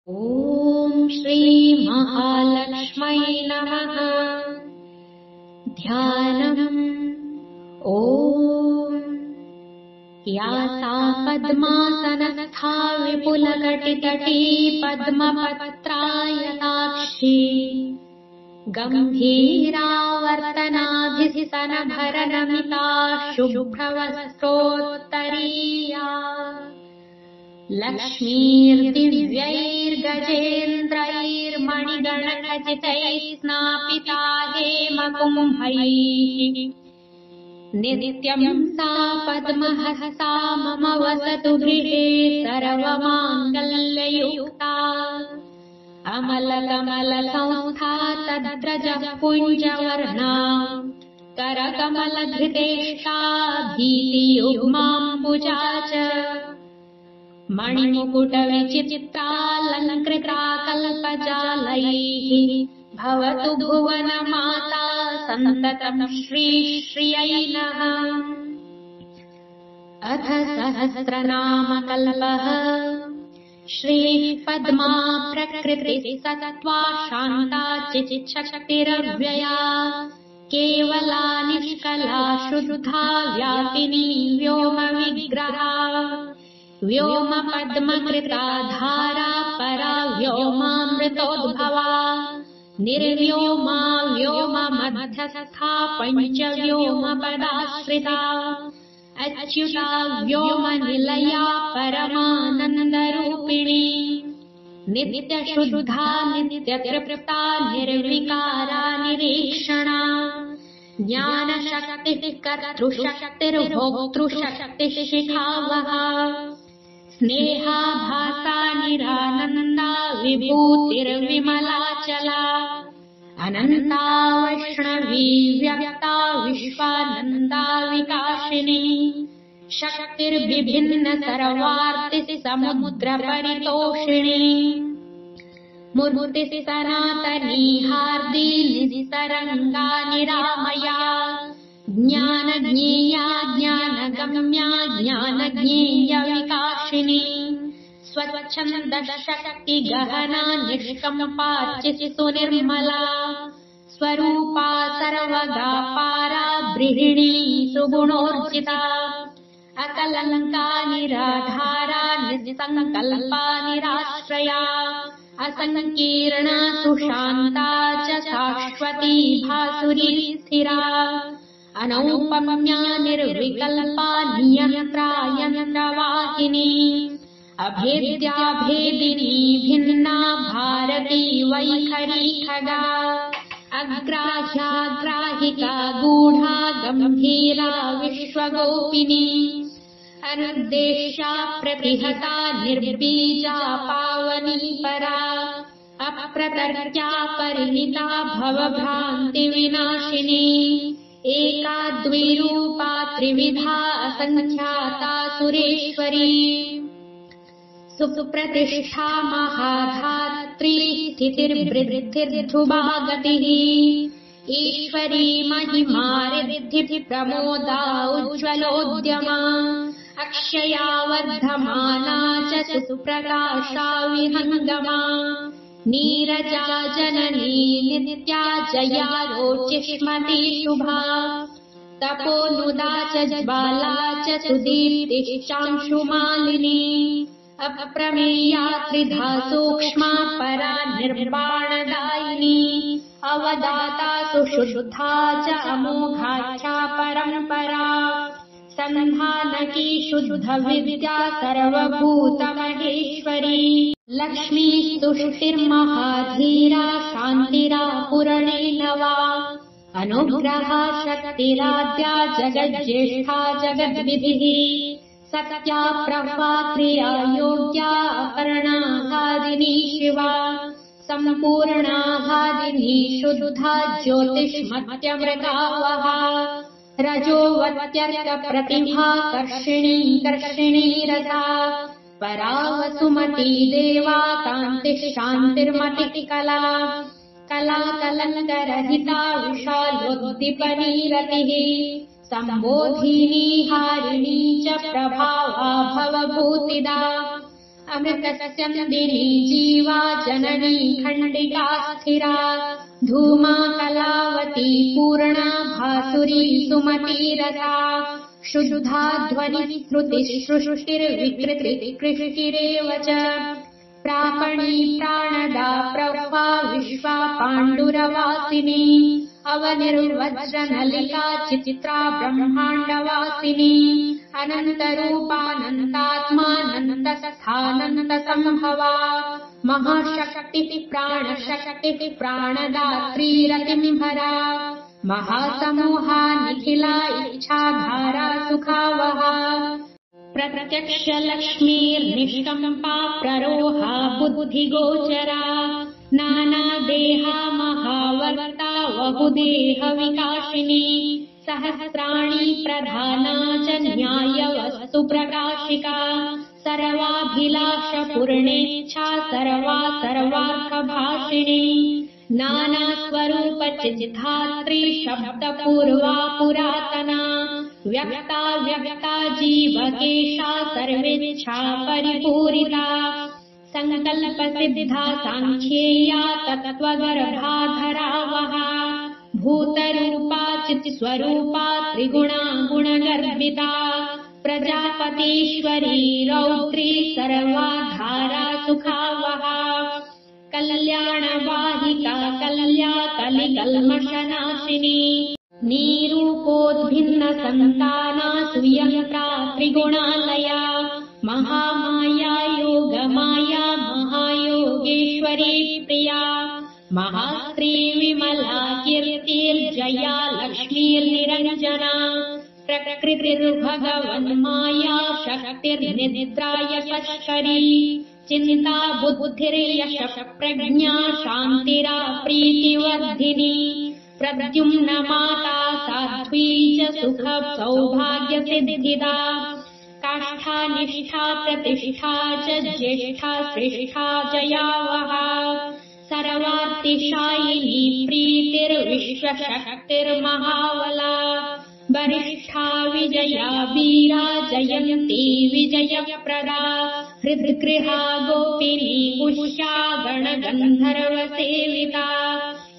ॐ श्री महालक्ष्मै नमः। ध्यानम्। ॐ या सा पद्मासनस्था विपुलकटितटी पद्मपत्रायताक्षी गम्भीरावर्तनाभिसनभरनमिता शुभ्रवस्त्रोत्तरीया लक्ष्मीर्दिव्यैर्गजेन्द्रैर्मणिगणखचितैः स्नापिता हेमकुम्भैः नित्यम् सा पद्महस्ता मम वसतु गृहे सर्वमाङ्गल्ययुक्ता अमलकमलसंस्था तद्रजः पुञ्जवर्णा करकमलधृतेष्टा भीतियुग्माम्बुजा च मणिमुकुटविचित्रालङ्कृता कल्पजालैः भवतु भुवनमाता सन्ततम् श्रीश्रियै नः। अथ सहस्रनामकल्पः। श्रीः पद्मा प्रकृतिः सत्त्वा शान्ता चिच्छक्तिरव्यया केवला निष्कला शुद्धा व्यापिनी व्योमविग्रहा व्योमपद्मकृता धारा परा व्योमामृतोद्भवा निर्व्योमा व्योममध्यस्था पञ्चव्योमपदाश्रिता अच्युता व्योमनिलया परमानन्दरूपिणी नित्यशुद्धा नित्यतृप्ता निर्विकारा निरीक्षणा ज्ञानशक्तिः कर्तृशक्तिर्भोक्तृशक्तिः शिखावहा स्नेहाभासा निरानन्दा विभूतिर्विमलाचला अनन्ता वैष्णवी व्यक्ता विश्वानन्दा विकाशिनी शक्तिर्विभिन्न सर्वार्थिः समुद्रपरितोषिणी मूर्तिः सनातनी हार्दी निस्तरङ्गा निरामया ज्ञानज्ञेया ज्ञानगम्या ज्ञानज्ञेयविकाशिनी स्वच्छन्दशक्तिगहना निष्कम्पाचिः सुनिर्मला स्वरूपा सर्वगापारा गृहिणी सुगुणोर्जिता अकलङ्का निराधारा निसङ्कल्पा निराश्रया असङ्कीर्णा सुशान्ता च शाश्वती भासुरी स्थिरा अनौपम्या निर्विकल्पा नियन्त्रा यन्त्रवाहिनी अभेद्या भेदिनी भिन्ना भारती वैखरी खगा अग्राह्या ग्राहिका गूढा गम्भीरा विश्वगोपिनी अनुद्देश्या प्रतिहता निर्बीजा पावनी परा अप्रतर्क्या परिणिता भवभ्रान्तिविनाशिनी एका द्विरूपा त्रिविधा असङ्ख्याता सुरेश्वरी सुप्रतिष्ठा महाधात्री स्थितिर्वृद्धिर्ध्रुवा गतिः ईश्वरी महिमा रिद्धिः प्रमोदा उज्ज्वलोद्यमा अक्षया वर्धमाना च सुप्रकाशा विहङ्गमा नीरजा जननी नित्या जया रोचिष्मती शुभा तपोनुदा च ज्वाला च सुदीप्तिश्चांशुमालिनी अप्रमेया त्रिधा सूक्ष्मा परा निर्वाणदायिनी अवदाता सुशुद्धा च अमोघाख्या परम्परा संधानकी शुद्ध विद्या सर्वभूतमहेश्वरी लक्ष्मी तुष्टिर्महाधीरा शान्तिरा पुरणेन वा अनुग्रहा शक्तिराद्या जगज्येष्ठा जगद्विधिः सत्या प्रभा क्रिया योग्या अपर्णाघादिनी शिवा सम्पूर्णाघादिनी शुद्धा ज्योतिष्मत्यमृतावहा रजोवत्यर्कप्रतिभा कर्षिणी रसा परावसुमती देवा कान्तिः शान्तिर्मतिः कला कलाकलङ्करहिता विशालोद्दीपनी रतिः सम्बोधिनी हारिणी च प्रभावा भवभूतिदा अमृतस्यन्दिनी जीवा जननी खण्डिका स्थिरा धूमा कलावती पूर्णा भासुरी सुमतीरसा शुद्धा ध्वनिस्मृतिः सृष्टिर्विकृतिकृष्टिरेव च प्रापणी प्राणदा प्रभा विश्वा पाण्डुरवासिनी अवनिर्वज्रनलिका चित्रा ब्रह्माण्डवासिनी अनन्तरूपानन्तात्मानन्तस्थानन्तसम्भवा महाशक्तिः प्राणशक्तिः प्राणदात्रीरतिम्भरा महासमूहा निखिला इच्छाधारा सुखावहा प्रत्यक्षलक्ष्मीर्निष्कम्पा प्ररोहा बुद्धिगोचरा नानादेहा महावर्ता वहुदेहविकाशिनी सहस्राणि प्रधाना च न्यायवस्तुप्रकाशिका सर्वाभिलाषपूर्णेच्छा सर्वार्थभाषिणी नानास्वरूपचिद्धात्री शब्दपूर्वा पुरातना व्यक्ता व्यक्ता जीवकेशा सर्वेच्छा परिपूरिता सङ्कल्पसिद्धा साङ्ख्येया तत्त्वगर्भाधरावहा भूतरूपा चित्स्वरूपा त्रिगुणा गुणगर्भिता प्रजापतीश्वरी रौद्री सर्वाधारा सुखावहा कल्याणवाहिका कल्या कलिकल्मषनाशिनी निरूपोद्भिन्न सन्ताना सुयन्त्रा त्रिगुणालया महामाया योगमाया महायोगेश्वरी प्रिया महास्त्री विमला कीर्तिर्जया लक्ष्मीर्निरञ्जना प्रकृतिर्भगवन्माया शक्तिर्निद्राय पश्करी चिन्ता बुद्धिर्यश प्रज्ञा शान्तिरा प्रीतिवर्धिनी प्रद्युम्न माता साध्वी च सुख सौभाग्यसिद्धिदा काष्ठा निष्ठा प्रतिष्ठा च ज्येष्ठा श्रेष्ठा जयावहा सर्वातिशायिनी प्रीतिर्विश्वशक्तिर्महावला वरिष्ठा विजया वीरा जयन्ती विजयप्रदा हृद्गृहा गोपिनी उषा गणगन्धर्वसेविता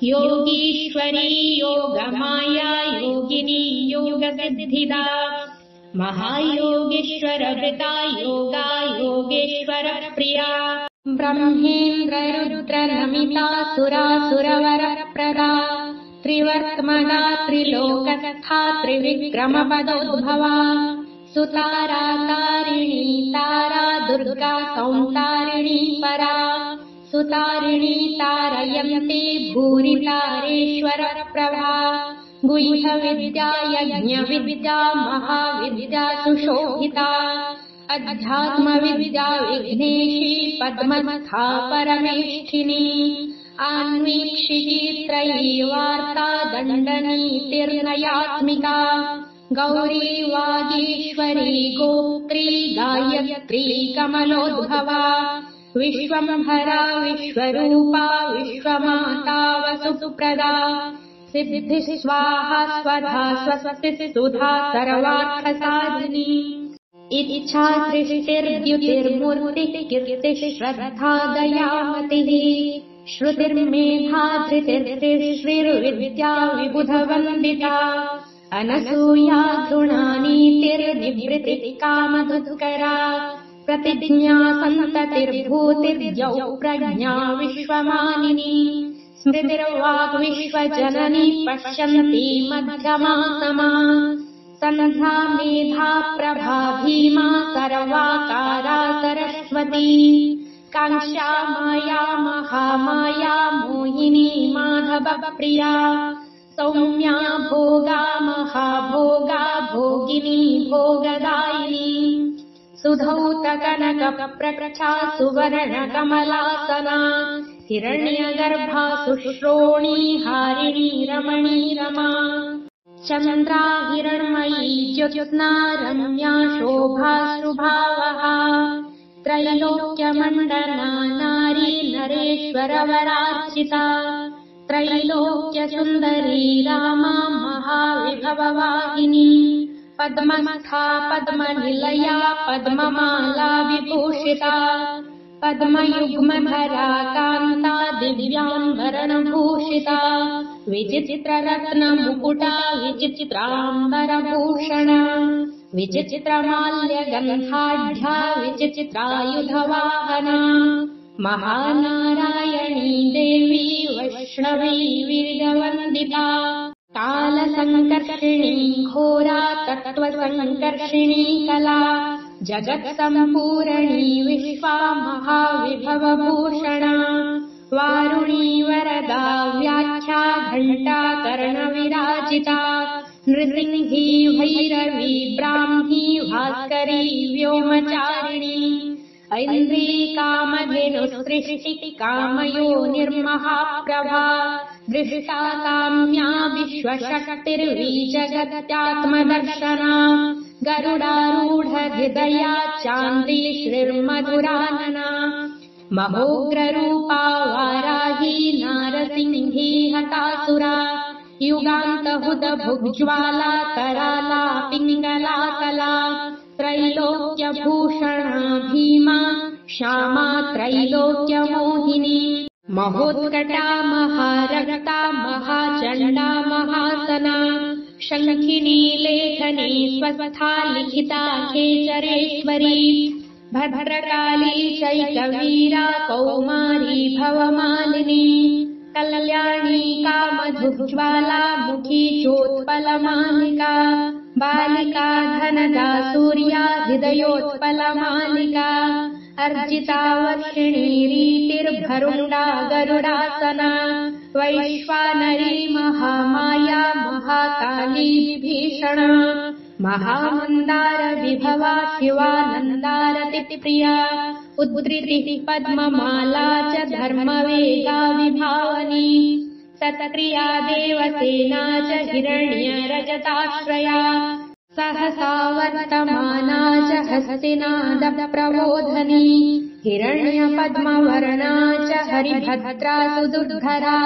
योगीश्वरी योगमाया योगिनी योगसिद्धिदा महायोगेश्वरवृता योगा योगेश्वर प्रिया ब्रह्मेन्द्ररुद्रनमिता सुरासुरवरप्रदा त्रिवर्त्मना त्रिलोकस्था त्रिविक्रमपदोद्भवा सुतारा तारिणी तारा दुर्गा सौन्तारिणी परा सुतारिणी तारयन्ती भूरि तारेश्वर प्रभा गुह्य विद्या यज्ञ विद्या महाविद्या सुशोभिता अध्यात्म विद्या विघ्नेशी पद्मस्था परमेष्ठिनी आन्वीक्षिकी त्रयी वार्ता दण्डनीतिर्नयात्मिका गौरी वागीश्वरी गोत्री गायत्री कमलोद्भवा विश्वम्भरा विश्वरूपा विश्वमाता वसुप्रदा सिद्धिः स्वाहा स्वधा स्वस्तिः सुधा सर्वार्थसाधिनी इच्छा सृष्टिर्द्युतिर्मूर्तिः कीर्तिः श्रद्धा दयामतिः श्रुतिर्मेधा धृतिर्श्रीर्विद्या विबुधवन्दिता अनसूया घृणा नीतिर्निवृत्तिः कामधुकरा प्रतिज्ञा सन्ततिर्भूतिर्जौ प्रज्ञा विश्वमानिनी स्मृतिर्वाग् विश्वजननी पश्यन्ती मध्यमा समा सन्धा मेधा प्रभा भीमा सर्वाकारा सरस्वती काङ्क्षा माया महामाया मोहिनी माधवप्रिया सौम्या भोगा महाभोगा भोगिनी भोगदायिनी सुधौतकनकप्रक्षा सुवर्णकमलासना हिरण्यगर्भा सुश्रोणी हारिणी रमणी रमा चन्द्रा हिरण्मयी ज्योत्स्ना रम्या शोभा शुभावहा त्रैलोक्यमण्डना नारी नरेश्वरवरार्चिता त्रैलोक्यसुन्दरी रामा महाविभववाहिनी पद्मस्था पद्मनिलया पद्ममाला विभूषिता पद्मयुग्मधरा कान्ता दिव्याम्बरणभूषिता विचित्ररत्नमुकुटा विचित्राम्बरभूषणा विचित्रमाल्यगन्धाढ्या विचित्रायुधवाहना महानारायणी देवी वैष्णवी वीर्यवन्दिता कालसङ्कर्षिणी घोरा तत्त्वसङ्कर्षिणी कला जगत्सम्पूरणी विश्वा महाविभवभूषणा वारुणी वरदा व्याख्या घण्टा कर्णविराजिता नृसिंही भैरवी ब्राह्मी भास्करी व्योमचारिणी ऐन्द्री कामधेनु सृष्टि कामयो निर्महाप्रभा दृष्टा काम्या विश्वशक्तिर्वीजगत्यात्मदर्शना गरुडारूढ हृदया चान्दी श्रीर्मधुरानना महोग्ररूपा वाराही नारसिंही हतासुरा युगान्तहुतभुग्ज्वाला कराला पिङ्गला कला त्रैलोक्यभूषणा भीमा श्यामा त्रैलोक्यमोहिनी महोत्कटा महारक्ता महाचण्डा महासना शङ्खिनी लेखनी स्वस्था लिखिता खेचरेश्वरी भद्रकाली चैकवीरा कौमारी भवमालिनी कल्याणी कामधुज्ज्वाला मुखी चोत्पलमालिका बालिका धनदा सूर्या हृदयोत्पलमालिका अर्जिता वर्षिणी रीतिर्भरुण्डा गरुडासना वैश्वानरी महामाया महाकाली विभीषणा महामन्दार विभवा शिवानन्दारतिप्रिया उद्धृतिः पद्ममाला च धर्मवेगा विभावनी सत्क्रिया देवसेना च हिरण्यरजताश्रया सहसा वर्तमाना च हस्तिनादप्रबोधनी हिरण्यपद्मवर्णा च हरिभद्रा सुदुर्धरा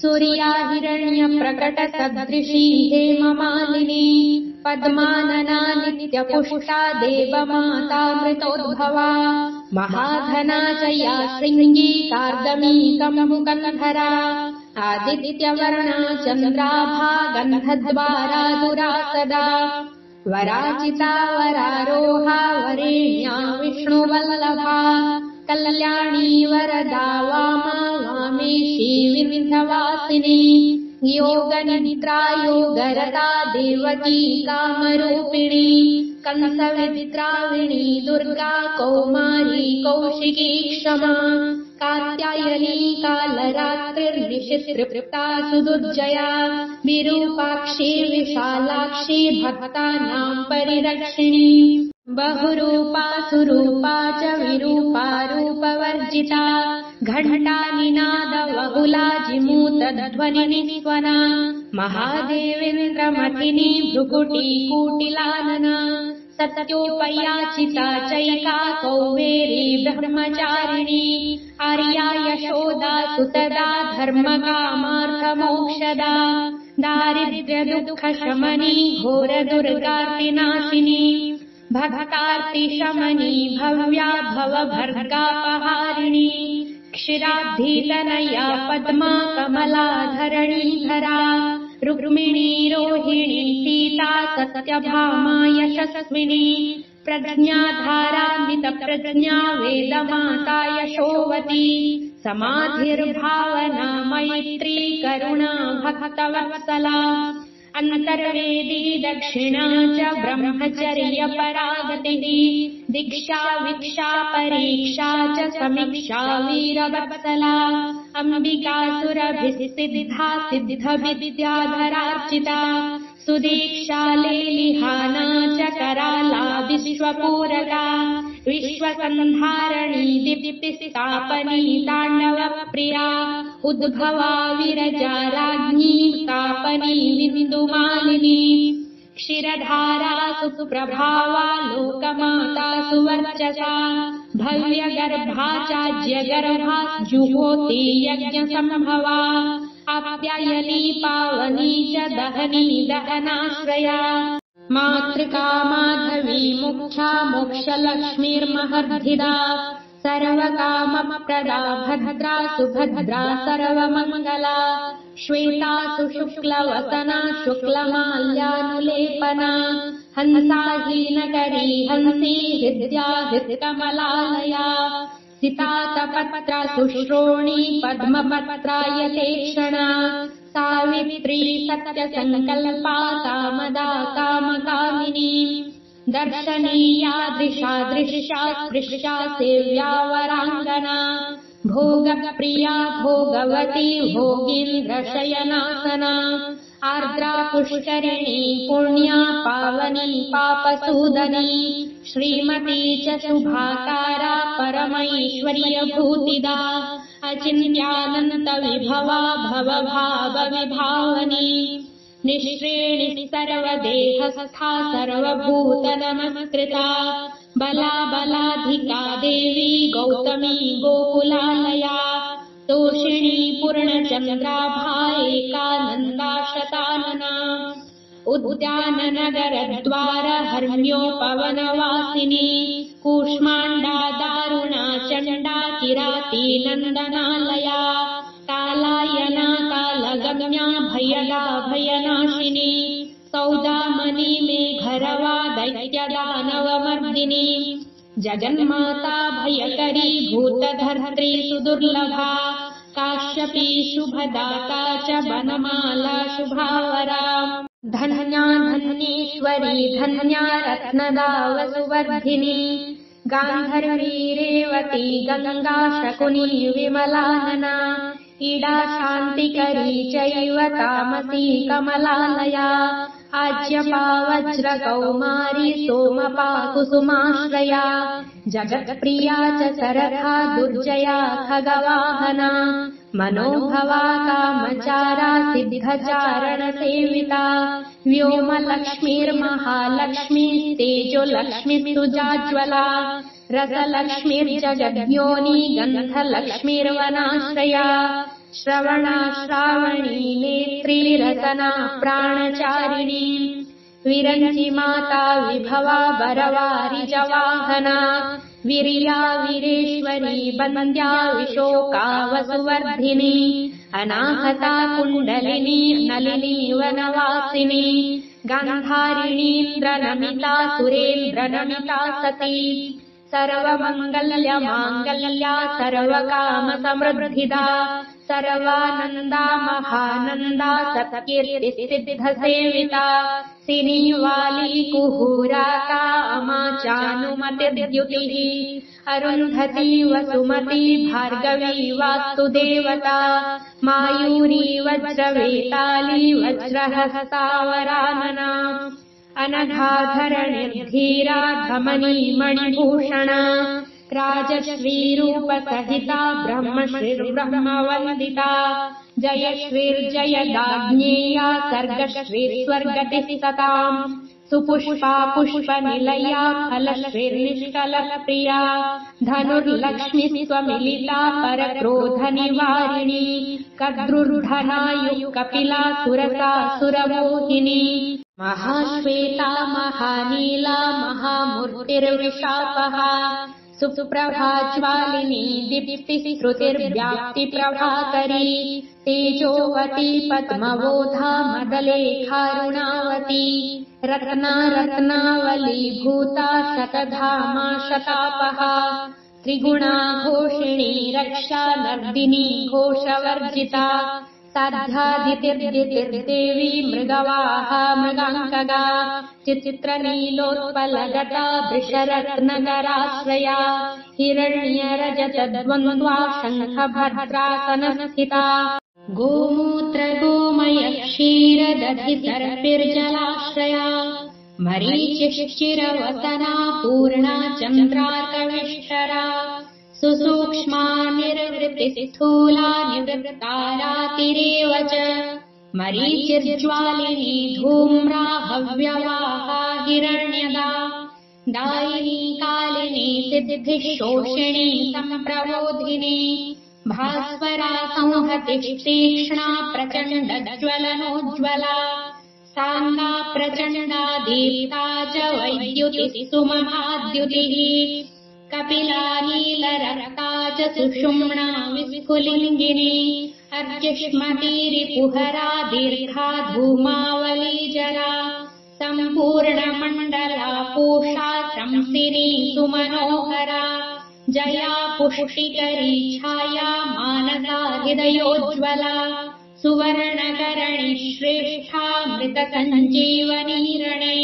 सूर्या हिरण्यप्रकटसदृशी हेममालिनी पद्मानना नित्यपुष्टा देवमातामृतोद्भवा महाधना च या शृङ्गी कार्दमीकमुकन्धरा आदित्यवर्णा चन्द्राभा गन्धद्वारा दुरा सदा वराचिता वरारोहा वरेण्या विष्णुवल्लभा कल्याणी वरदा वामा वामेशी विविधवासिनी योगनिद्रा योगरता देवकी कामरूपिणी कंसविद्राविणी दुर्गा कौमारी कौशिकी क्षमा कात्यायनी कालरात्रिर्निशितृप्ता सुदुर्जया विरूपाक्षी विशालाक्षी भक्तानां परिरक्षिणी बहुरूपा सुरूपा च विरूपा रूपवर्जिता घण्टा निनाद बहुला जिमूतध्वनिनिस्वना महादेवेन्द्रमथिनी भ्रुकुटी कूटिलानना सत्योपयाचिता चैका कौवेरी ब्रह्मचारिणी आर्या यशोदा सुतदा धर्मकामार्थमोक्षदा दारिद्र्यदुःखशमनी घोरदुर्गार्तिनाशिनी भक्तार्तिशमनी भव्या भवभर्गापहारिणी क्षीराब्धितनया पद्मा कमलाधरणीधरा रुक्मिणी रोहिणी सीता सत्यभामा यशस्विनी प्रज्ञाधारान्वितप्रज्ञा वेदमाता यशोवती समाधिर्भावना मैत्री करुणा भक्तवत्सला अन्तर्वेदी दक्षिणा च ब्रह्मचर्यपरागतिः दीक्षा वीक्षा परीक्षा च समीक्षा वीरवत्सला अम्बिका सुरभिसिद्धा सिद्धविद्याधरार्चिता सुदीक्षा लेलिहाना च कराला विश्वपूरका विश्वसन्धारणी दीप्तिस्थापनी ताण्डवप्रिया उद्भवा विरजा राज्ञी तापनी विन्दुमालिनी क्षीरधारा सुप्रभावा लोकमाता सुवर्चसा भव्यगर्भाचाज्यगर्भा जुहोति यज्ञसम्भवा आप्यायनी पावनी च दहनी दहनाश्रया मातृका माधवी मुख्या मोक्षलक्ष्मीर्महर्धिदा सर्वकामप्रदा भद्रा सुभद्रा सर्वमङ्गला श्वेता सुशुक्लवसना शुक्लमाल्यानुलेपना हंसाहीनकरी हंसी हृद्या हृत्कमलालया सितातपत्रा सुश्रोणी पद्मपत्रायते क्षणा सावित्री सत्यसङ्कल्पा कामदा कामकामिनी दर्शनीया दृशा दृश्या स्पृश्या सेव्या वराङ्गना भोगप्रिया भोगवती भोगीन्द्रशयनासना आर्द्रा पुष्करिणी पुण्या पावनी पापसूदनी श्रीमती च शुभाकारा परमैश्वर्यभूतिदा अचिन्त्यानन्तविभवा भवभावविभावनी निःश्रेणी सर्वदेहस्था सर्वभूतनमस्कृता बला बलाधिका देवी गौतमी गोकुलालया तोषिणी पूर्णचन्द्राभा एकानन्दा शतानना उद्याननगरद्वार हर्म्योपवनवासिनी कूष्माण्डा दारुणा चण्डा किराती नन्दनालया कालायना कालगम्या भयदा भयनाशिनी सौदामनी मेघरवा दैत्यदानवमर्दिनी जगन्माता भयकरी भूतधर्त्री सुदुर्लभा काश्यपी शुभदाता च वनमाला शुभावरा धन्या धन्येश्वरी धन्या रत्नदा वसुवर्धिनी गान्धर्वी रेवती गङ्गा शकुनी विमलानना ईडा शान्तिकरी चैव तामसी कमलालया आज्यपा वज्रकौमारी सोमपा कुसुमाश्रया जगत्प्रिया च सरथा दुर्जया खगवाहना मनोभवा कामचारा सिद्धचारणसेविता व्योमलक्ष्मीर्महालक्ष्मीस्तेजोलक्ष्मीस्तुजाज्वला रसलक्ष्मीर्जगद्योनी गन्धलक्ष्मीर्वनाश्रया श्रवणा श्रावणी नेत्री रसना प्राणचारिणी विरञ्ची माता विभवा वरवारिजवाहना विरिया वीरेश्वरी बन्द्या विशोका वसुवर्धिनी अनाहता कुण्डलिनी नलिनी वनवासिनी गान्धारिणीन्द्रनमिता सुरेन्द्रनमिता सती सर्वमङ्गल्यमाङ्गल्या सर्वकामसमृद्धिदा सर्वानन्दा महानन्दा सत्कीर्तिसिद्धसेविता सिनीवाली कुहूराका अमाचानुमतिर्द्युतिः अरुन्धती वसुमती भार्गवी वास्तुदेवता मायूरी वज्रवेताली वज्रहस्तावरानना अनघाधरणिर्धीरा धमनी मणिभूषणा राजश्रीरूपसहिता ब्रह्मश्रीर्ब्रह्मवन्दिता जयश्रीर्जयदाज्ञेया सर्गश्रीर्स्वर्गतिसताम् सुपुष्पा पुष्पनिलया फलश्रीर्निष्कलप्रिया धनुर्लक्ष्मीस्त्वमिलिता परक्रोधनिवारिणी कद्रुर्धनायुः सुरसा सुरमोहिनी महाश्वेता महानीला महामूर्तिर्विशापः सुप्रभाज्वालिनी दीप्तिश्रुतिर्व्याप्तिप्रभाकरी तेजोवती पद्मवोधा मदलेखारुणावती रत्ना रत्नावलीभूता शतधामा शतापहा त्रिगुणा घोषिणी रक्षा नर्दिनी घोषवर्जिता साध्यादितिर्दितिर्देवी मृगवाहा मृगाङ्कगा चित्रनीलोत्पलगता वृषरत्नकराश्रया हिरण्यरजतद्वन्द्वा शङ्खभद्रासनस्थिता गोमूत्र गोमय क्षीरदधि सर्पिर्जलाश्रया मरीचिश्चिरवसना पूर्णा चन्द्रार्कविष्ठरा सुसूक्ष्मा निर्वृतिस्थूला निवृत्तारातिरेव च मरीचिर्ज्वालिनी धूम्रा हव्यवाहा हिरण्यदा दायिनी कालिनी सिद्धिशोषिणी सम्प्रबोधिनी भास्वरा संहतितीक्ष्णा प्रचण्डज्वलनोज्ज्वला साङ्गा प्रचण्डा दीप्ता च वैद्युतिः सुमहाद्युतिः कपिला नीलरक्ता च सुषुम्ना विस्फुलिङ्गिनी अर्चिष्मतीरिपुहरा दीर्घा धूमावलीजला सम्पूर्णमण्डला पूषा संसिनी सुमनोहरा जया पुष्टिकरी छाया मानसा हृदयोज्ज्वला सुवर्णकरणी श्रेष्ठा मृतसञ्जीवनी रणे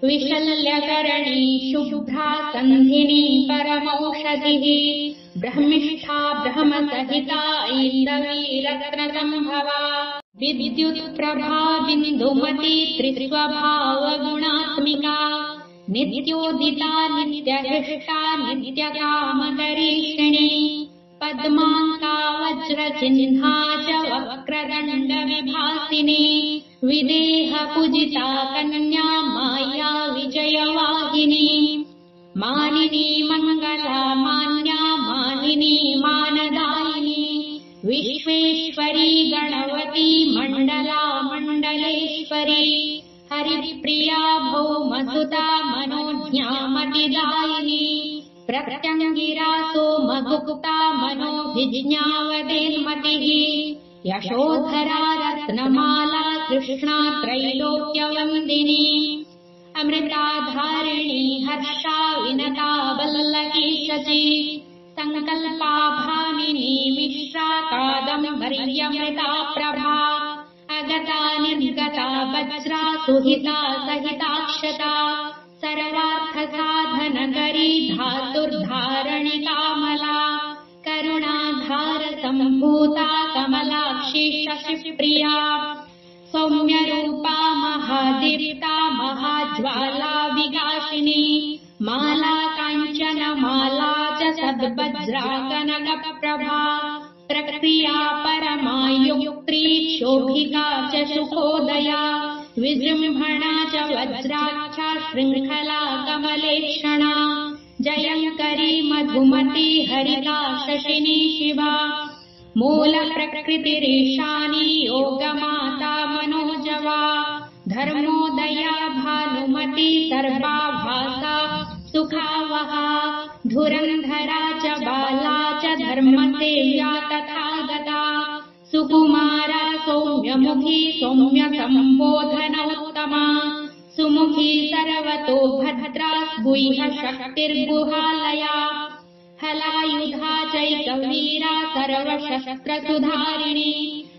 विशल्यकरणी शुभ्रा सन्धिनी परमौषधिः ब्रह्मिष्ठा ब्रह्मसहिता ऐन्दवी रत्नसम्भवा विद्युत्प्रभा बिन्दुमती त्रिस्वभावगुणात्मिका नित्योदिता नित्यहृष्टा नित्यकामकरीषिणी पद्माङ्का वज्रचिह्ना च वक्रदण्डविभासिनी विदेहपूजिता कन्या माया विजयवाहिनी मानिनी मङ्गला मान्या मानिनी मानदायिनी विश्वेश्वरी गणवती मण्डला मण्डलेश्वरी हरिप्रिया भौमसुता मनोज्ञामतिदायिनी प्रत्यङ्गिरा सोमगुप्ता मनोभिज्ञावदेन्मतिः यशोधरा रत्नमाला कृष्णा त्रैलोक्यवन्दिनी अमृताधारिणी हर्षा विनता वल्लकी शची सङ्कल्पा भामिनी मिश्रा कादम्बर्यमृता प्रभा अगता निर्गता वज्रा सुहिता सहिताक्षता सर्वार्थसाधनकरी धातुर्धारणि कामला करुणाधार सम्भूता कमलाक्षी शशिप्रिया सौम्यरूपा महादीप्ता महाज्वाला विगाशिनी माला काञ्चन माला च सद्वज्रा कनकप्रभा प्रक्रिया परमायुक्त्री शोभिका च सुखोदया विजृम्भणा च वज्राक्षा शृङ्खला कमलेक्षणा जयङ्करी मधुमती हरिता शशिनी शिवा मूलप्रकृतिरीशानी योगमाता मनोजवा धर्मोदया भानुमती सर्वाभासा सुखावहा धुरन्धरा च बाला च धर्मसेव्या तथागता सुकुमारा सौम्यमुखी सौम्यसम्बोधनोत्तमा सुमुखी सर्वतो भद्रा गुह्यशक्तिर्गुहालया हलायुधा चैकवीरा सर्वशस्त्रसुधारिणी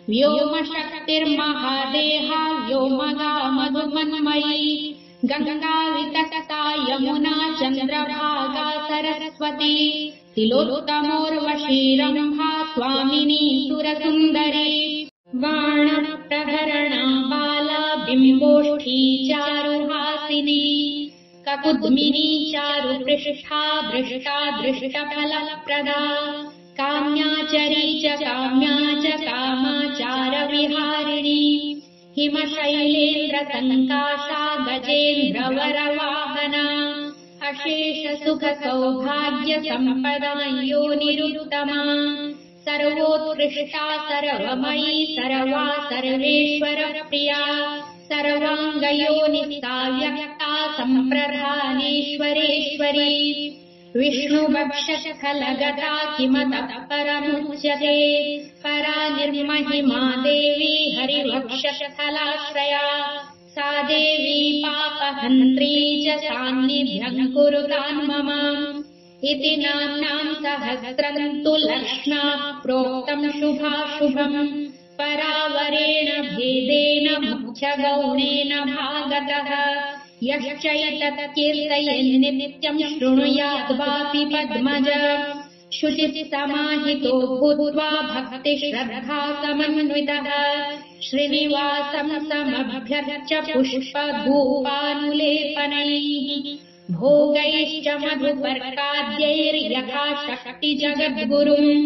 व्योमशक्तिर्महादेहा व्योमगा मधुमन्मयी गङ्गा वितस्ता यमुना चन्द्रभागा सरस्वती तिलोत्तमोर्वशी स्वामिनी सुरसुन्दरी बाणप्रहरणा बाला बिम्बोष्ठी चारुहासिनी ककुद्मिनी चारुपृष्ठा दृष्टा दृष्टफलप्रदा काम्याचरी च काम्या च कामाचारविहारिणी हिमशैलेन्द्रसङ्काशा गजेन्द्रवरवाहना अशेषसुखसौभाग्यसम्पदा योनिरुत्तमा सर्वोत्कृष्टा सर्वमयी सर्वा सर्वेश्वरप्रिया सर्वाङ्गयोनिता व्यक्ता सम्प्रधानेश्वरेश्वरी विष्णुवक्षस्थलगता किमतः परमुच्यते परा निर्महिमा देवी हरिवक्षस्थलाश्रया सा देवी पापहन्त्री च सान्निध्यं कुरुतान् मम इति नाम्नां सहस्रन्तु लक्ष्म्या प्रोक्तं शुभाशुभम् परावरेण भेदेन मुख्यगौणेन भागतः यश्चैतत् कीर्तयन् नित्यं शृणुयात् वापि पद्मज शुचिः समाहितो भूत्वा भक्तिश्रद्धा समन्वितः श्रीनिवासं समभ्यर्च्य पुष्पधूपानुलेपनैः भोगैश्च मधुपर्काद्यैर्यथा शक्तिजगद्गुरुम्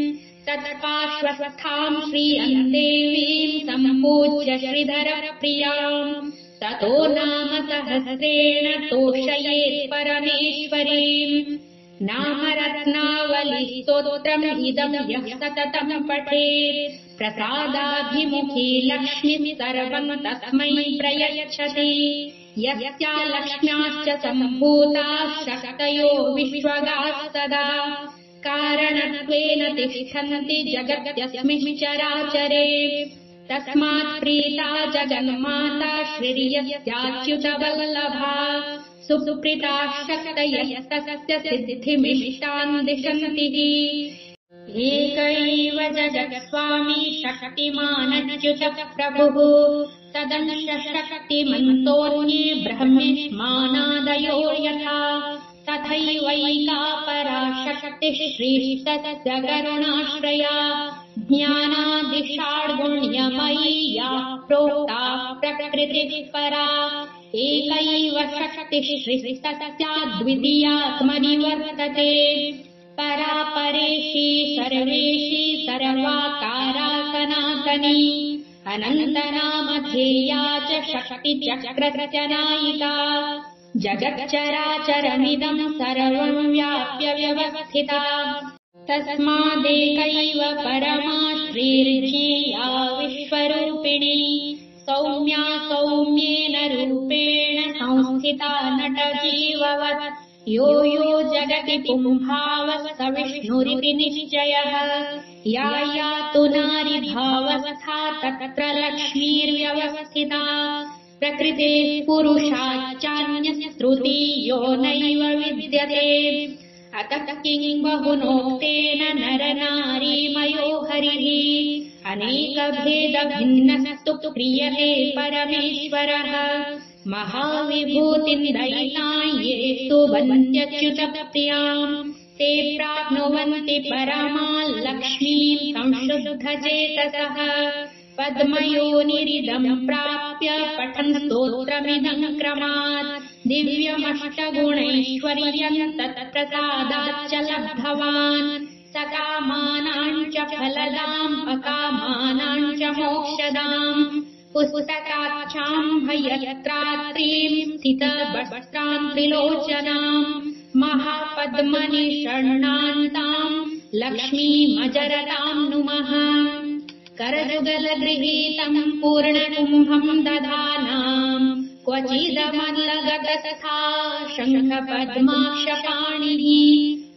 तत्पार्श्वस्थां श्रियं देवीं सम्पूज्य श्रीधरप्रियाम् ततो नाम सहस्रेण तोषयेत् परमेश्वरीम् नामरत्नावली स्तोत्रम् इदं यः सततं पठेत् प्रसादाभिमुखी लक्ष्मीः सर्वं तस्मै प्रयच्छति यस्या लक्ष्म्याश्च सम्भूताः शक्तयो विश्वगाः सदा कारणत्वेन तिष्ठन्ति जगत्यस्मिन् चराचरे तस्मात् प्रीता जगन्माता श्रीर्यस्याच्युतवल्लभा सुप्रीताः शक्तयस्तस्य सिद्धिमिष्टान् दिशन्ति एकैव जगत्स्वामी शक्तिमानच्युतः प्रभुः तदंश शक्तिमन्तोऽन्ये ब्रह्मेष्मानादयो यथा तथैवैका परा शक्तिः श्रीस्तस्य करुणाश्रया ज्ञानादिषाड्गुण्यमयी या प्रोक्ता प्रकृतिः परा एकैव शक्तिः श्रीस्तस्याद्वितीयात्मनि वर्तते परा परेशी सर्वेशी सर्वाकारा सनातनी अनन्तनामधेया च शक्तिचक्रस्य नायिका जगच्चराचरमिदं सर्वं व्याप्य व्यवस्थिता तस्मादेकैव परमा श्रीर्ज्ञेया विश्वरूपिणी सौम्या सौम्येन रूपेण संस्थिता नटजीववत् यो यो जगति पुंभावः स विष्णुरिति निश्चयः या या तु नारीभावस्था तत्र लक्ष्मीर्व्यवस्थिता प्रकृतेः पुरुषाच्चान्यस्य तृतीयो नैव विद्यते अतः किं बहुनोक्तेन नरनारीमयो हरिः अनेकभेदभिन्नस्तु क्रियते परमेश्वरः महाविभूतिं दयितां ये स्तुवन्त्यच्युतप्रियाम् ते प्राप्नुवन्ति परमां लक्ष्मीं संशुद्धचेतसः पद्मयोनिरिदं प्राप्य पठन् स्तोत्रमिदं क्रमात् दिव्यमष्टगुणैश्वर्यं तत्प्रसादाच्च लब्धवान् सकामानां च फलदाम् अकामानां च मोक्षदाम् पुस्तकाख्यां भयत्रात्रीं स्थितवस्त्रां त्रिलोचनाम् महापद्मनिषण्णान्ताम् लक्ष्मीमजरतां नुमः करजुगलगृहीतम् पूर्णकुम्भम् दधानाम् क्वचिदमल्लगतस्था शङ्खपद्माक्षपाणिः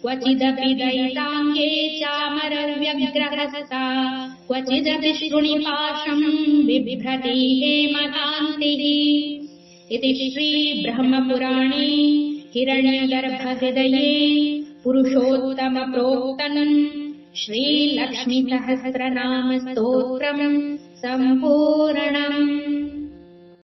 क्वचिदपि दयिताङ्गे चामरव्यग्रहसा क्वचिदपि शृणिपाशम् बिभ्रति हेमकान्तिः इति श्रीब्रह्मपुराणे हिरण्यगर्भहृदये पुरुषोत्तमप्रोक्तम् श्रीलक्ष्मीसहस्रनामस्तोत्रम् सम्पूर्णम्।